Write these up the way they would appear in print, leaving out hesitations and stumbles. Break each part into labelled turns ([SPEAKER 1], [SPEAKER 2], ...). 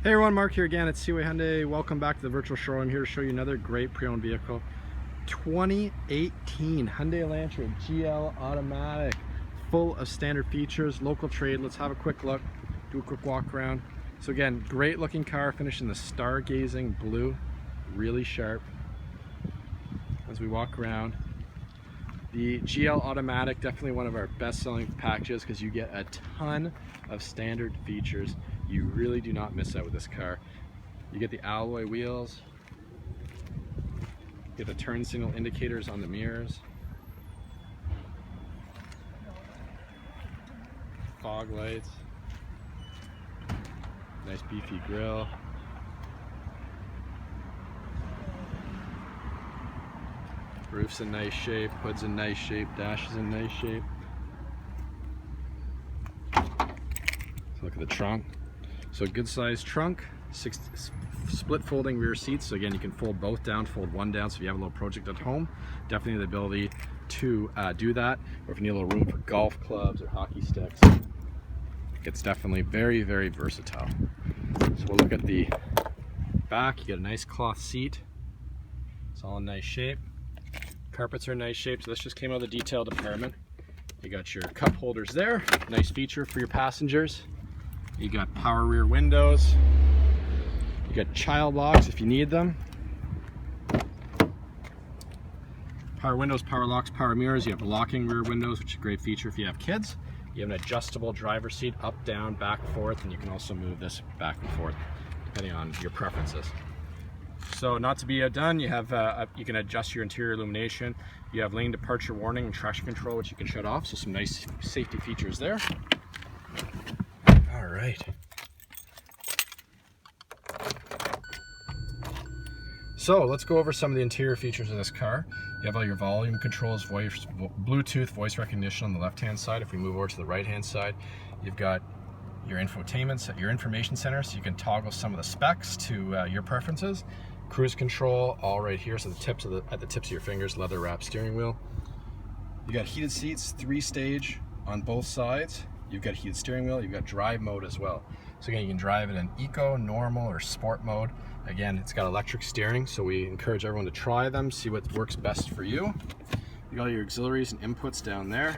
[SPEAKER 1] Hey everyone, Mark here again at Seaway Hyundai. Welcome back to the virtual showroom. I'm here to show you another great pre-owned vehicle. 2018 Hyundai Elantra GL automatic, full of standard features, local trade. Let's have a quick look, do a quick walk around. So again, great looking car, finished in the stargazing blue, really sharp. As we walk around, the GL automatic, definitely one of our best selling packages because you get a ton of standard features. You really do not miss out with this car. You get the alloy wheels, you get the turn signal indicators on the mirrors, fog lights, nice beefy grille. Roof's in nice shape, hood's in nice shape, dash is in nice shape. So look at the trunk. So good sized trunk, 6 split folding rear seats. So again, you can fold both down, fold one down. So if you have a little project at home, definitely the ability to do that. Or if you need a little room for golf clubs or hockey sticks, it's definitely very, very versatile. So we'll look at the back. You get a nice cloth seat. It's all in nice shape. Carpets are in nice shape. So this just came out of the detail department. You got your cup holders there. Nice feature for your passengers. You got power rear windows. You got child locks if you need them. Power windows, power locks, power mirrors. You have locking rear windows, which is a great feature if you have kids. You have an adjustable driver's seat, up, down, back, forth, and you can also move this back and forth depending on your preferences. So not to be outdone, you have you can adjust your interior illumination. You have lane departure warning and traction control, which you can shut off. So some nice safety features there. All right. So let's go over some of the interior features of this car. You have all your volume controls, Bluetooth voice recognition on the left-hand side. If we move over to the right-hand side, you've got your infotainment, your information center, so you can toggle some of the specs to your preferences. Cruise control, all right here, so at the tips of your fingers, leather wrapped steering wheel. You got heated seats, 3-stage on both sides. You've got heated steering wheel, you've got drive mode as well. So again, you can drive it in eco, normal, or sport mode. Again, it's got electric steering, so we encourage everyone to try them, see what works best for you. You got all your auxiliaries and inputs down there.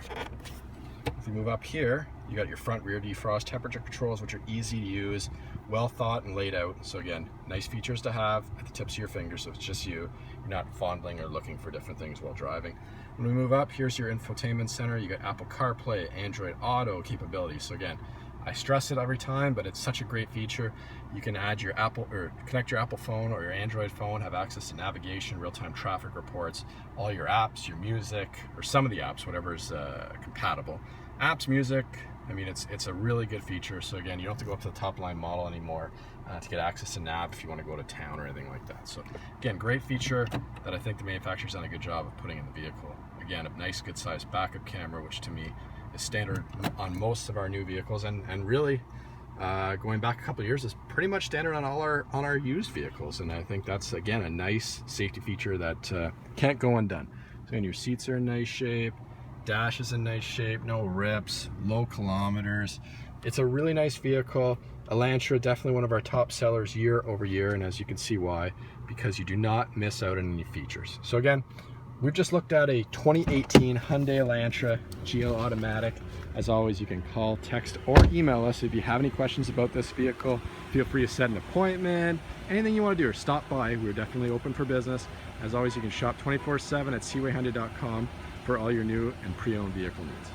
[SPEAKER 1] If you move up here, you got your front rear defrost, temperature controls, which are easy to use, well thought and laid out. So again, nice features to have at the tips of your fingers, so it's just you. You're not fondling or looking for different things while driving. When we move up, here's your infotainment center. You got Apple CarPlay, Android Auto capabilities. So again, I stress it every time, but it's such a great feature. You can add your Apple or connect your Apple phone or your Android phone, have access to navigation, real-time traffic reports, all your apps, your music, or some of the apps, whatever is compatible. Apps, music, I mean, it's a really good feature. So again, you don't have to go up to the top line model anymore to get access to nav if you want to go to town or anything like that. So again, great feature that I think the manufacturer's done a good job of putting in the vehicle. Again, a nice good sized backup camera, which to me is standard on most of our new vehicles, and really going back a couple of years is pretty much standard on all our used vehicles. And I think that's again a nice safety feature that can't go undone. So again, your seats are in nice shape. Dash is in nice shape, no rips, low kilometers. It's a really nice vehicle. Elantra, definitely one of our top sellers year over year, and as you can see why, because you do not miss out on any features. So again, we've just looked at a 2018 Hyundai Elantra GL automatic. As always, you can call, text, or email us if you have any questions about this vehicle. Feel free to set an appointment, anything you want to do, or stop by. We're definitely open for business. As always, you can shop 24/7 at seawayhyundai.com for all your new and pre-owned vehicle needs.